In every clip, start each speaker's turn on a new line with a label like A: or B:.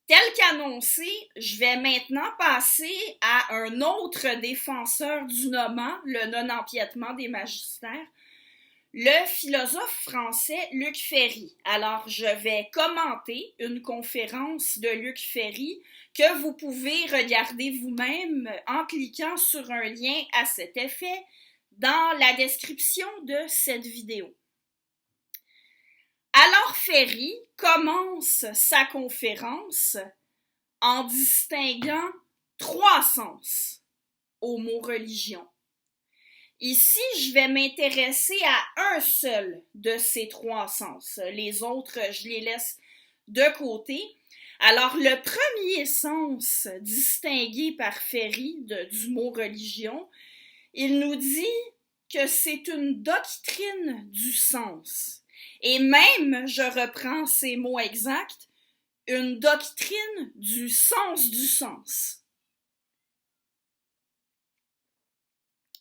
A: Tel qu'annoncé, je vais maintenant passer à un autre défenseur du nommant, le non-empiètement des magistères, le philosophe français Luc Ferry. Alors, je vais commenter une conférence de Luc Ferry que vous pouvez regarder vous-même en cliquant sur un lien à cet effet dans la description de cette vidéo. Alors Ferry commence sa conférence en distinguant trois sens au mot religion. Ici, je vais m'intéresser à un seul de ces trois sens. Les autres, je les laisse de côté. Alors, le premier sens distingué par Ferry du mot religion, il nous dit que c'est une doctrine du sens. Et même, je reprends ces mots exacts, une doctrine du sens du sens.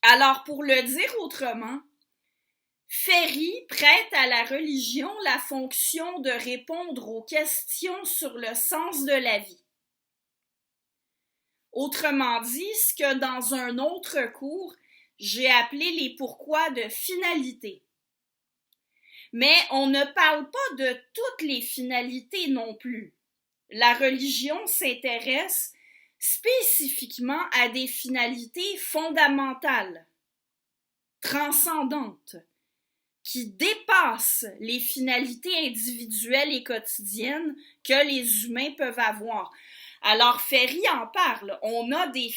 A: Alors, pour le dire autrement, Ferry prête à la religion la fonction de répondre aux questions sur le sens de la vie. Autrement dit, ce que dans un autre cours, j'ai appelé les pourquoi de finalité. Mais on ne parle pas de toutes les finalités non plus. La religion s'intéresse spécifiquement à des finalités fondamentales, transcendantes, qui dépassent les finalités individuelles et quotidiennes que les humains peuvent avoir. Alors Ferry en parle. On a des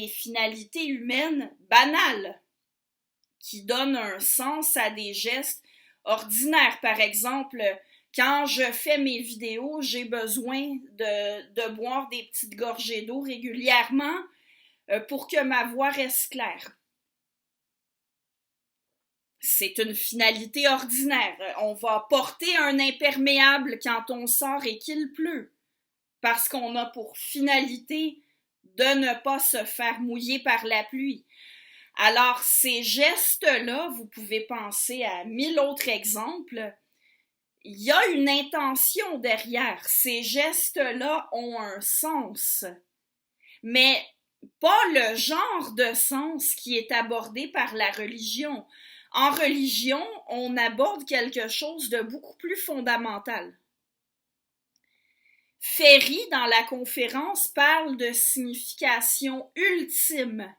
A: finalités humaines banales qui donnent un sens à des gestes ordinaires. Par exemple, quand je fais mes vidéos, j'ai besoin de boire des petites gorgées d'eau régulièrement pour que ma voix reste claire. C'est une finalité ordinaire. On va porter un imperméable quand on sort et qu'il pleut, parce qu'on a pour finalité de ne pas se faire mouiller par la pluie. Alors, ces gestes-là, vous pouvez penser à 1000 autres exemples. Il y a une intention derrière. Ces gestes-là ont un sens, mais pas le genre de sens qui est abordé par la religion. En religion, on aborde quelque chose de beaucoup plus fondamental. Ferry, dans la conférence, parle de signification ultime,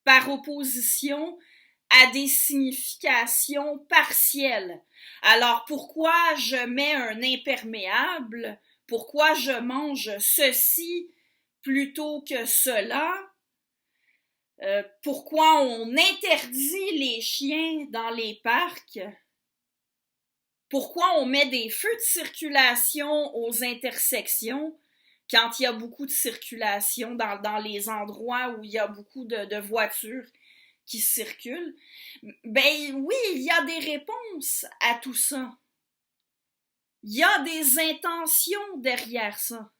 A: par opposition à des significations partielles. Alors, pourquoi je mets un imperméable? Pourquoi je mange ceci plutôt que cela? Pourquoi on interdit les chiens dans les parcs? Pourquoi on met des feux de circulation aux intersections quand il y a beaucoup de circulation dans les endroits où il y a beaucoup de voitures qui circulent? Ben oui, il y a des réponses à tout ça. Il y a des intentions derrière ça.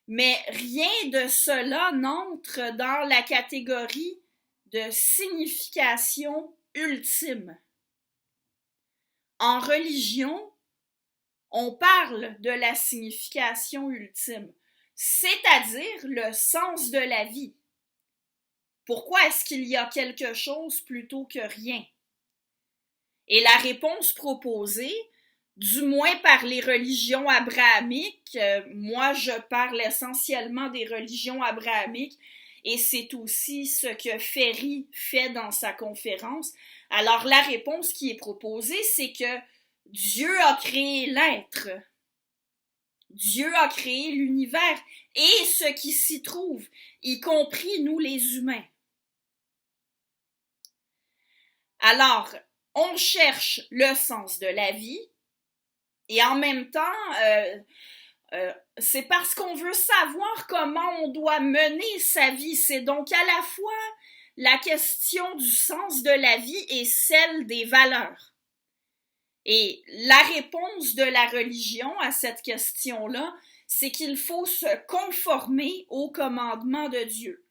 A: Mais rien de cela n'entre dans la catégorie de signification ultime. En religion, on parle de la signification ultime, c'est-à-dire le sens de la vie. Pourquoi est-ce qu'il y a quelque chose plutôt que rien? Et la réponse proposée, du moins par les religions abrahamiques, moi je parle essentiellement des religions abrahamiques, et c'est aussi ce que Ferry fait dans sa conférence. Alors la réponse qui est proposée, c'est que Dieu a créé l'être. Dieu a créé l'univers et ce qui s'y trouve, y compris nous les humains. Alors, on cherche le sens de la vie et en même temps, c'est parce qu'on veut savoir comment on doit mener sa vie. C'est donc à la fois la question du sens de la vie et celle des valeurs. Et la réponse de la religion à cette question-là, c'est qu'il faut se conformer aux commandements de Dieu.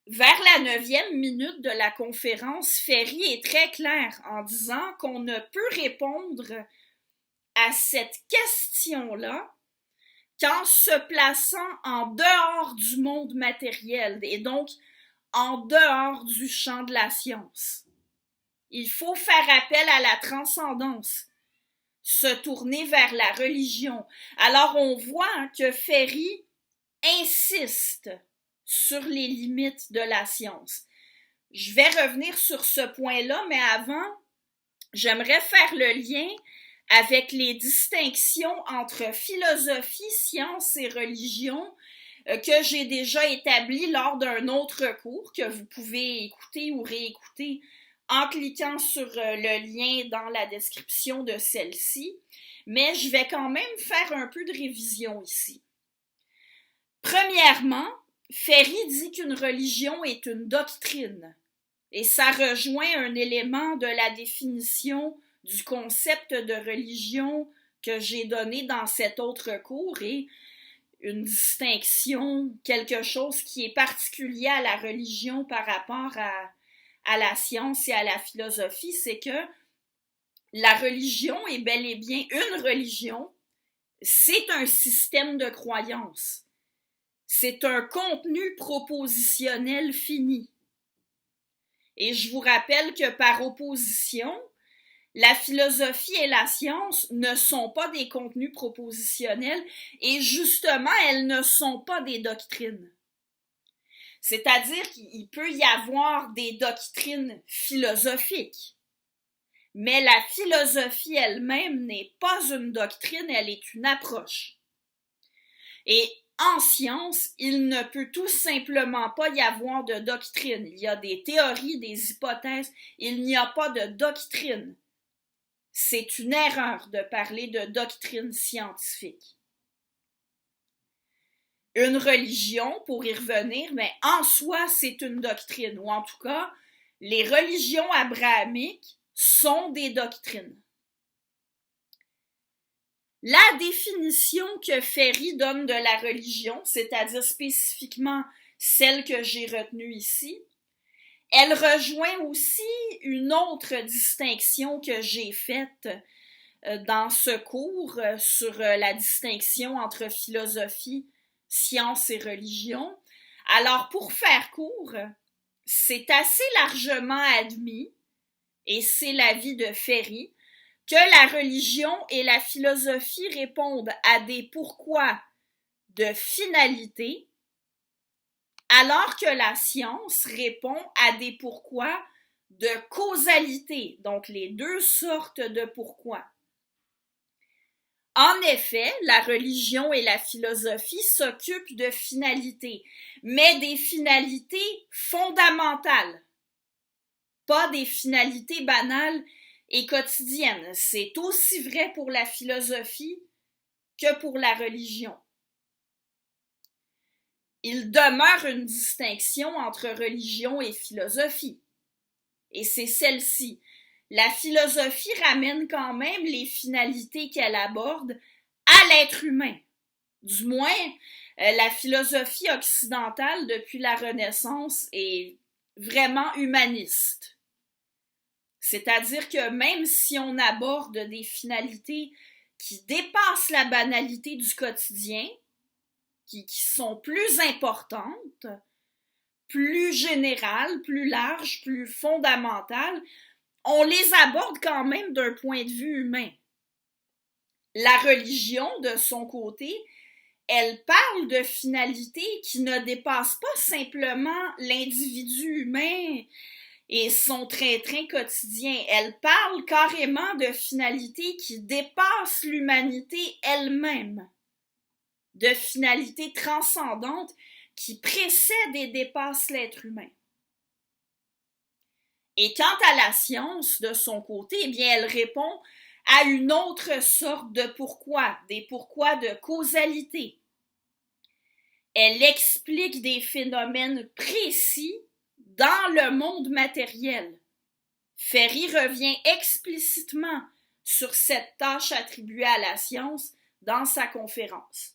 A: Vers la 9e minute de la conférence, Ferry est très clair en disant qu'on ne peut répondre à cette question-là qu'en se plaçant en dehors du monde matériel et donc en dehors du champ de la science. Il faut faire appel à la transcendance, se tourner vers la religion. Alors on voit que Ferry insiste sur les limites de la science. Je vais revenir sur ce point-là, mais avant, j'aimerais faire le lien avec les distinctions entre philosophie, science et religion que j'ai déjà établies lors d'un autre cours que vous pouvez écouter ou réécouter en cliquant sur le lien dans la description de celle-ci, mais je vais quand même faire un peu de révision ici. Premièrement, Ferry dit qu'une religion est une doctrine, et ça rejoint un élément de la définition du concept de religion que j'ai donné dans cet autre cours et une distinction, quelque chose qui est particulier à la religion par rapport à la science et à la philosophie, c'est que la religion est bel et bien une religion, c'est un système de croyances, c'est un contenu propositionnel fini. Et je vous rappelle que par opposition, la philosophie et la science ne sont pas des contenus propositionnels et justement, elles ne sont pas des doctrines. C'est-à-dire qu'il peut y avoir des doctrines philosophiques, mais la philosophie elle-même n'est pas une doctrine, elle est une approche. Et en science, il ne peut tout simplement pas y avoir de doctrine. Il y a des théories, des hypothèses, il n'y a pas de doctrine. C'est une erreur de parler de doctrine scientifique. Une religion, pour y revenir, mais en soi, c'est une doctrine, ou en tout cas, les religions abrahamiques sont des doctrines. La définition que Ferry donne de la religion, c'est-à-dire spécifiquement celle que j'ai retenue ici, elle rejoint aussi une autre distinction que j'ai faite dans ce cours sur la distinction entre philosophie, science et religion. Alors, pour faire court, c'est assez largement admis, et c'est l'avis de Ferry, que la religion et la philosophie répondent à des pourquoi de finalité, alors que la science répond à des pourquoi de causalité, donc les deux sortes de pourquoi. En effet, la religion et la philosophie s'occupent de finalités, mais des finalités fondamentales, pas des finalités banales et quotidiennes. C'est aussi vrai pour la philosophie que pour la religion. Il demeure une distinction entre religion et philosophie. Et c'est celle-ci. La philosophie ramène quand même les finalités qu'elle aborde à l'être humain. Du moins, la philosophie occidentale depuis la Renaissance est vraiment humaniste. C'est-à-dire que même si on aborde des finalités qui dépassent la banalité du quotidien, qui sont plus importantes, plus générales, plus larges, plus fondamentales, on les aborde quand même d'un point de vue humain. La religion, de son côté, elle parle de finalités qui ne dépassent pas simplement l'individu humain et son train-train quotidien. Elle parle carrément de finalités qui dépassent l'humanité elle-même, de finalités transcendantes qui précèdent et dépassent l'être humain. Et quant à la science, de son côté, eh bien, elle répond à une autre sorte de pourquoi, des pourquoi de causalité. Elle explique des phénomènes précis dans le monde matériel. Ferry revient explicitement sur cette tâche attribuée à la science dans sa conférence.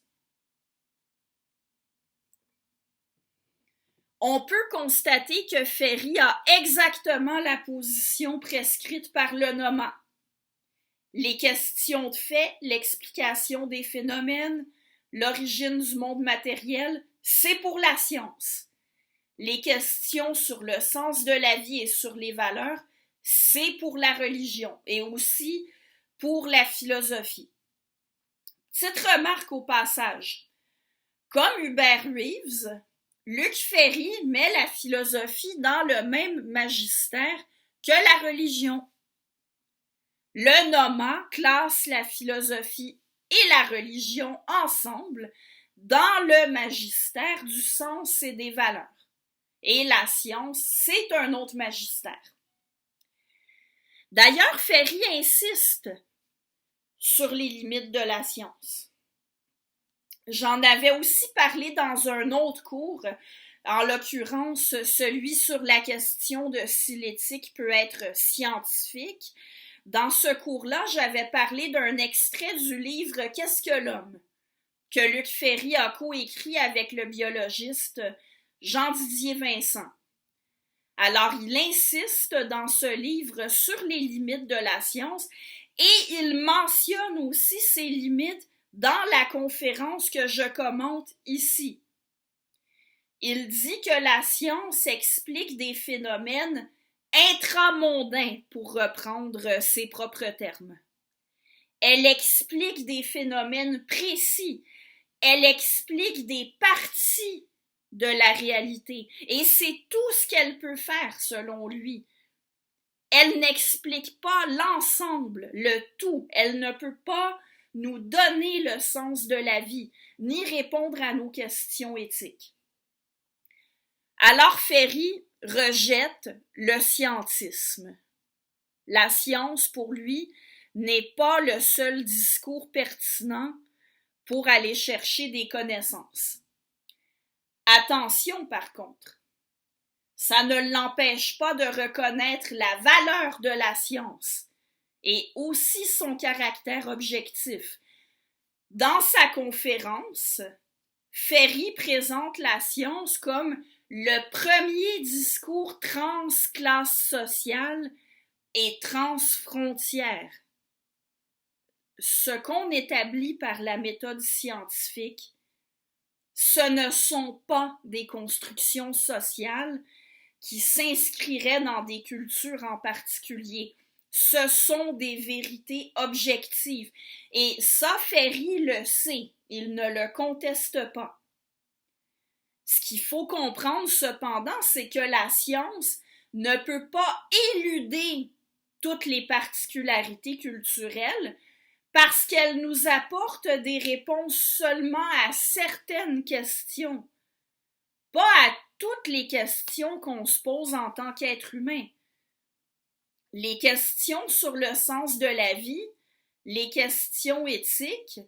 A: On peut constater que Ferry a exactement la position prescrite par le nommant. Les questions de fait, l'explication des phénomènes, l'origine du monde matériel, c'est pour la science. Les questions sur le sens de la vie et sur les valeurs, c'est pour la religion et aussi pour la philosophie. Petite remarque au passage. Comme Hubert Reeves, Luc Ferry met la philosophie dans le même magistère que la religion. Le nommant classe la philosophie et la religion ensemble dans le magistère du sens et des valeurs. Et la science, c'est un autre magistère. D'ailleurs, Ferry insiste sur les limites de la science. J'en avais aussi parlé dans un autre cours, en l'occurrence celui sur la question de si l'éthique peut être scientifique. Dans ce cours-là, j'avais parlé d'un extrait du livre « Qu'est-ce que l'homme ?» que Luc Ferry a coécrit avec le biologiste Jean-Didier Vincent. Alors, il insiste dans ce livre sur les limites de la science et il mentionne aussi ces limites dans la conférence que je commente ici. Il dit que la science explique des phénomènes intramondains, pour reprendre ses propres termes. Elle explique des phénomènes précis. Elle explique des parties de la réalité. Et c'est tout ce qu'elle peut faire, selon lui. Elle n'explique pas l'ensemble, le tout. Elle ne peut pas nous donner le sens de la vie, ni répondre à nos questions éthiques. Alors Ferry rejette le scientisme. La science, pour lui, n'est pas le seul discours pertinent pour aller chercher des connaissances. Attention par contre, ça ne l'empêche pas de reconnaître la valeur de la science et aussi son caractère objectif. Dans sa conférence, Ferry présente la science comme le premier discours trans-classe sociale et transfrontière. Ce qu'on établit par la méthode scientifique, ce ne sont pas des constructions sociales qui s'inscriraient dans des cultures en particulier. Ce sont des vérités objectives. Et ça, Ferry le sait. Il ne le conteste pas. Ce qu'il faut comprendre cependant, c'est que la science ne peut pas éluder toutes les particularités culturelles parce qu'elle nous apporte des réponses seulement à certaines questions, pas à toutes les questions qu'on se pose en tant qu'être humain. Les questions sur le sens de la vie, les questions éthiques,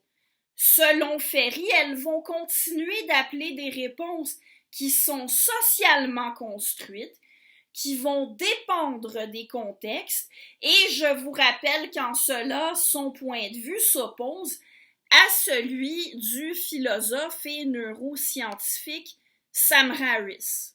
A: selon Ferry, elles vont continuer d'appeler des réponses qui sont socialement construites, qui vont dépendre des contextes, et je vous rappelle qu'en cela, son point de vue s'oppose à celui du philosophe et neuroscientifique Sam Harris.